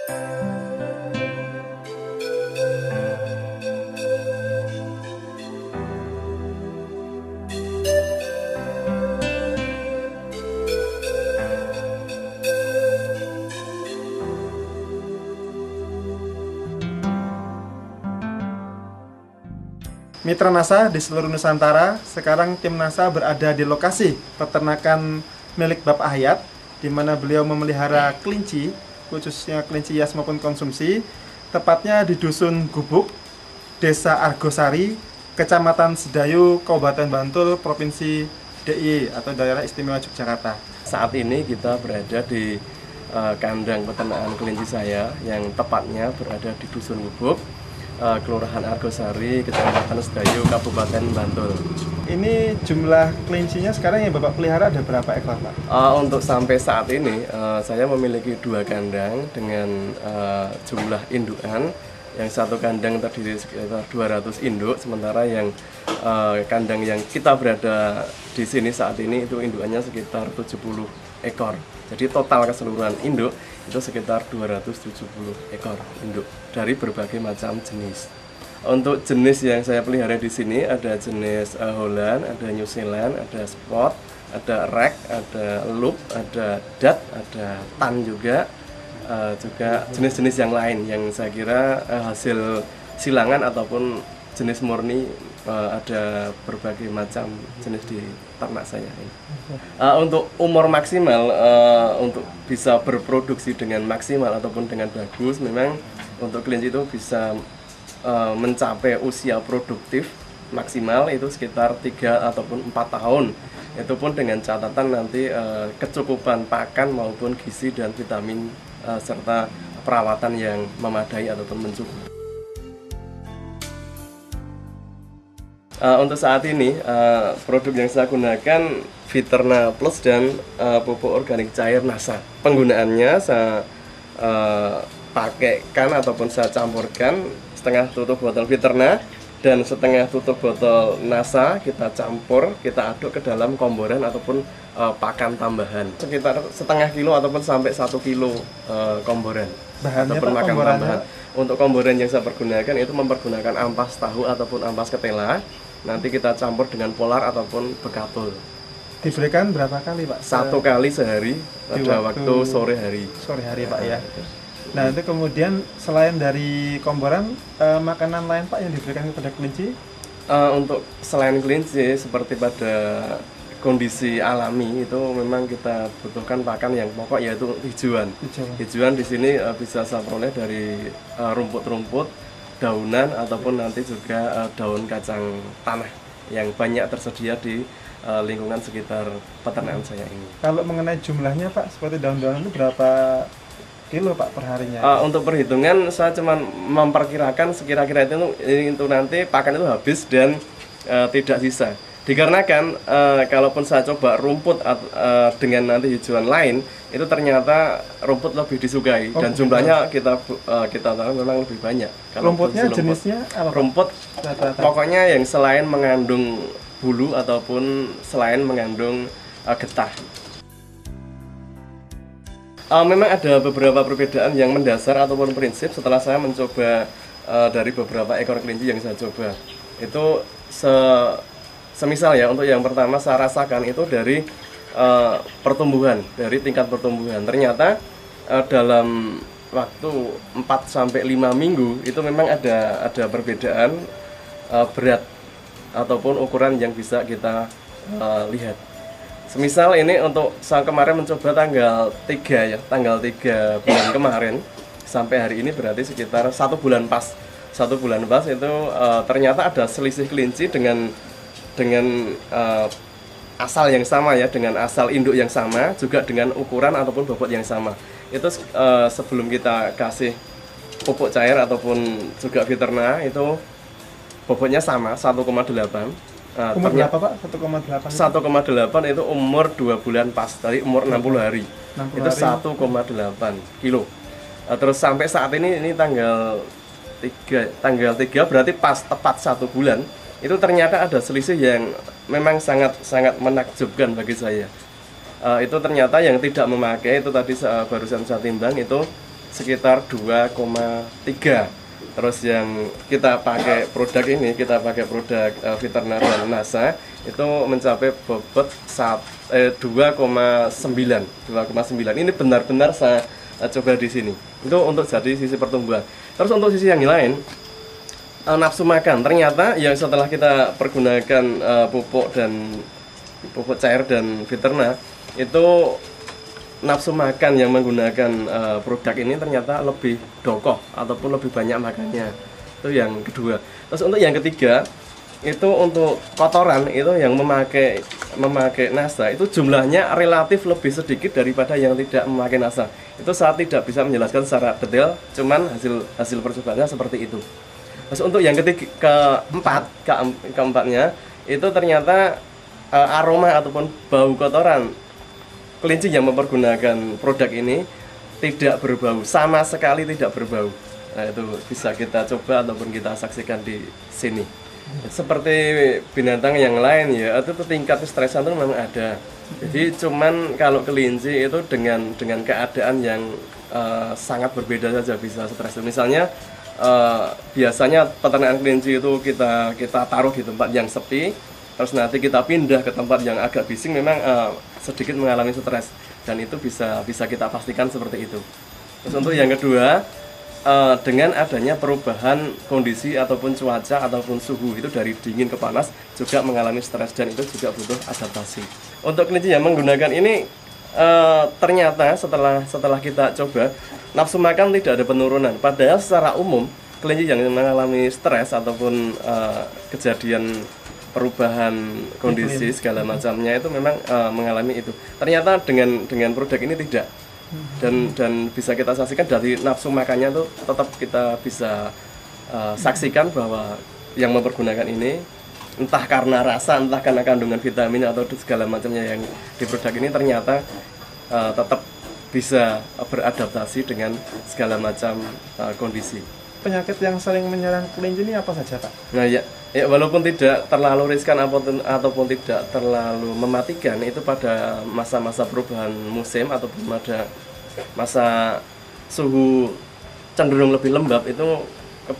Mitra NASA di seluruh Nusantara, sekarang tim NASA berada di lokasi peternakan milik Bapak Hayat, di mana beliau memelihara kelinci, khususnya kelinci hias maupun konsumsi, tepatnya di Dusun Gubuk, Desa Argosari, Kecamatan Sedayu, Kabupaten Bantul, Provinsi DIY atau Daerah Istimewa Yogyakarta. Saat ini kita berada di kandang peternakan kelinci saya yang tepatnya berada di Dusun Gubuk, Kelurahan Argosari, Kecamatan Sedayu, Kabupaten Bantul. Ini jumlah kelincinya sekarang yang Bapak pelihara ada berapa ekor, Pak? Untuk sampai saat ini, saya memiliki 2 kandang dengan jumlah indukan. Yang satu kandang terdiri sekitar 200 induk, sementara yang kandang yang kita berada di sini saat ini itu indukannya sekitar 70 ekor. Jadi total keseluruhan induk itu sekitar 270 ekor induk dari berbagai macam jenis. Untuk jenis yang saya pelihara di sini ada jenis Holland, ada New Zealand, ada Spot, ada Rag, ada Loop, ada Dat, ada Tan juga jenis-jenis yang lain yang saya kira hasil silangan ataupun jenis murni, ada berbagai macam jenis di ternak saya ini. Untuk umur maksimal untuk bisa berproduksi dengan maksimal ataupun dengan bagus, memang untuk kelinci itu bisa mencapai usia produktif maksimal itu sekitar 3 ataupun 4 tahun. Itu pun dengan catatan nanti kecukupan pakan maupun gizi dan vitamin serta perawatan yang memadai ataupun mencukupi. Untuk saat ini produk yang saya gunakan Viterna Plus dan pupuk organik cair NASA. Penggunaannya saya pakaikan ataupun saya campurkan setengah tutup botol Viterna dan setengah tutup botol NASA, kita campur, kita aduk ke dalam komboran ataupun pakan tambahan sekitar setengah kilo ataupun sampai 1 kilo komboran. Bahannya ataupun makan komborannya? tambahan. Untuk komboran yang saya pergunakan itu mempergunakan ampas tahu ataupun ampas ketela. Nanti kita campur dengan polar ataupun bekatul. Diberikan berapa kali, Pak? 1 kali sehari pada waktu sore hari. Sore hari, Pak, ya. Nah, itu kemudian selain dari komboran, makanan lain, Pak, yang diberikan kepada kelinci? Untuk selain kelinci, seperti pada kondisi alami itu memang kita butuhkan pakan yang pokok, yaitu hijauan. Hijauan di sini bisa saya peroleh dari rumput-rumput, daunan ataupun nanti juga daun kacang tanah yang banyak tersedia di lingkungan sekitar peternakan saya ini. Kalau mengenai jumlahnya, Pak, seperti daun-daunan itu berapa kilo, Pak, perharinya? Untuk perhitungan saya cuma memperkirakan sekira-kira itu nanti pakan itu habis dan tidak sisa. Dikarenakan kalaupun saya coba rumput dengan nanti hijauan lain, itu ternyata rumput lebih disukai dan jumlahnya kita tahu memang lebih banyak. Rumputnya jenisnya apa? Rumput pokoknya yang selain mengandung bulu ataupun selain mengandung getah. Memang ada beberapa perbedaan yang mendasar ataupun prinsip setelah saya mencoba dari beberapa ekor kelinci yang saya coba. Itu semisal ya, untuk yang pertama saya rasakan itu dari pertumbuhan, dari tingkat pertumbuhan. Ternyata dalam waktu 4-5 minggu itu memang ada perbedaan berat ataupun ukuran yang bisa kita lihat. Semisal ini untuk saya kemarin mencoba tanggal 3 ya, tanggal 3 bulan kemarin sampai hari ini berarti sekitar 1 bulan pas. 1 bulan pas itu ternyata ada selisih kelinci dengan asal yang sama ya, dengan asal induk yang sama, juga dengan ukuran ataupun bobot yang sama. Itu sebelum kita kasih pupuk cair ataupun juga Viterna itu bobotnya sama 1,8. Umur berapa, Pak? 1,8? 1,8 itu umur 2 bulan pas, dari umur 60 hari. 60 itu hari. 1,8 kilo. Terus sampai saat ini tanggal 3 berarti pas tepat 1 bulan. Itu ternyata ada selisih yang memang sangat menakjubkan bagi saya. Itu ternyata yang tidak memakai itu tadi barusan saya timbang itu sekitar 2,3. Terus yang kita pakai produk ini, kita pakai produk Veterna dan NASA itu mencapai bobot 2,9. Ini benar-benar saya coba di sini. Itu untuk jadi sisi pertumbuhan. Terus untuk sisi yang lain, nafsu makan. Ternyata yang setelah kita pergunakan pupuk cair dan Veterna itu nafsu makan yang menggunakan produk ini ternyata lebih dokoh ataupun lebih banyak makannya. Itu yang kedua. Terus untuk yang ketiga itu untuk kotoran itu yang memakai NASA itu jumlahnya relatif lebih sedikit daripada yang tidak memakai NASA. Itu saya tidak bisa menjelaskan secara detail, cuman hasil percobaannya seperti itu. Terus untuk yang keempatnya itu ternyata aroma ataupun bau kotoran kelinci yang mempergunakan produk ini tidak berbau, sama sekali tidak berbau. Nah, itu bisa kita coba ataupun kita saksikan di sini. Seperti binatang yang lain ya, itu tingkat stresan itu memang ada. Jadi cuman kalau kelinci itu dengan keadaan yang sangat berbeda saja bisa stres. Misalnya biasanya peternakan kelinci itu kita taruh di tempat yang sepi, terus nanti kita pindah ke tempat yang agak bising, memang sedikit mengalami stres, dan itu bisa kita pastikan seperti itu. Terus untuk yang kedua, dengan adanya perubahan kondisi ataupun cuaca ataupun suhu itu dari dingin ke panas juga mengalami stres, dan itu juga butuh adaptasi. Untuk kelinci yang menggunakan ini ternyata setelah kita coba, nafsu makan tidak ada penurunan. Padahal secara umum kelinci yang mengalami stres ataupun kejadian perubahan kondisi segala macamnya itu memang mengalami itu. Ternyata dengan produk ini tidak, dan bisa kita saksikan dari nafsu makannya tuh tetap kita bisa saksikan bahwa yang mempergunakan ini entah karena rasa, entah karena kandungan vitamin atau segala macamnya yang di produk ini ternyata tetap bisa beradaptasi dengan segala macam kondisi. Penyakit yang sering menyerang kelinci ini apa saja, Pak? Nah ya walaupun tidak terlalu riskan ataupun tidak terlalu mematikan, itu pada masa-masa perubahan musim ataupun pada masa suhu cenderung lebih lembab, itu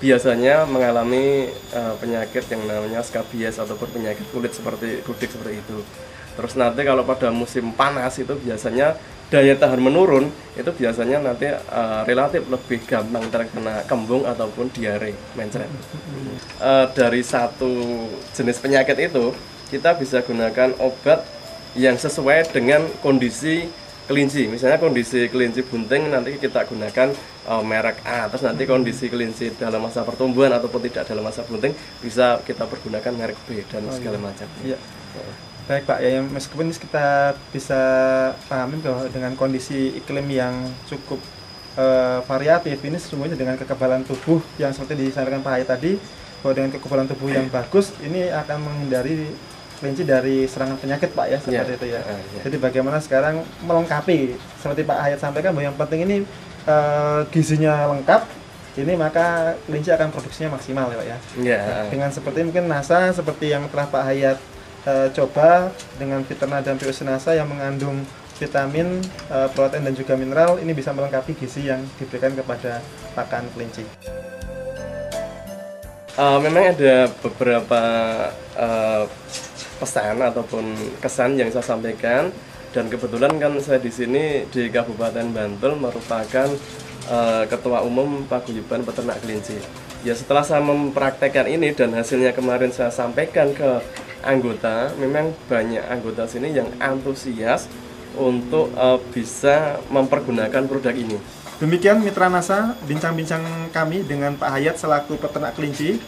biasanya mengalami penyakit yang namanya skabies ataupun penyakit kulit seperti kudik seperti itu. Terus nanti kalau pada musim panas itu biasanya daya tahan menurun, itu biasanya nanti relatif lebih gampang terkena kembung ataupun diare mencret. Dari satu jenis penyakit itu kita bisa gunakan obat yang sesuai dengan kondisi kelinci. Misalnya kondisi kelinci bunting nanti kita gunakan merek A, terus nanti kondisi kelinci dalam masa pertumbuhan ataupun tidak dalam masa bunting bisa kita pergunakan merek B dan segala macam. Iya. Baik Pak, ya meskipun kita bisa pahami bahwa dengan kondisi iklim yang cukup variatif ini sesungguhnya dengan kekebalan tubuh yang seperti disampaikan Pak Hayat tadi, bahwa dengan kekebalan tubuh yang bagus ini akan menghindari kelinci dari serangan penyakit Pak ya, seperti itu ya. Jadi bagaimana sekarang melengkapi seperti Pak Hayat sampaikan bahwa yang penting ini gizinya lengkap, ini maka kelinci akan produksinya maksimal ya Pak ya. Dengan seperti mungkin NASA seperti yang telah Pak Hayat coba dengan Veterna dan POC NASA yang mengandung vitamin, protein dan juga mineral, ini bisa melengkapi gizi yang diberikan kepada pakan kelinci. Memang ada beberapa pesan ataupun kesan yang saya sampaikan, dan kebetulan kan saya di sini di Kabupaten Bantul merupakan Ketua Umum Paguyuban Peternak Kelinci. Ya setelah saya mempraktekkan ini dan hasilnya kemarin saya sampaikan ke anggota, memang banyak anggota sini yang antusias untuk bisa mempergunakan produk ini. Demikian Mitra NASA, bincang-bincang kami dengan Pak Hayat selaku peternak kelinci,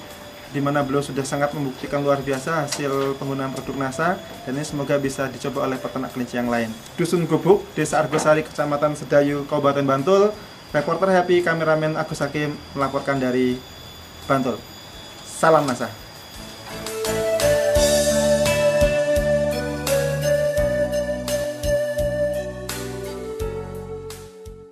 di mana beliau sudah sangat membuktikan luar biasa hasil penggunaan produk NASA, dan ini semoga bisa dicoba oleh peternak kelinci yang lain. Dusun Gubuk, Desa Argosari, Kecamatan Sedayu, Kabupaten Bantul. Reporter Happy, kameramen Agus Hakim melaporkan dari Bantul. Salam NASA.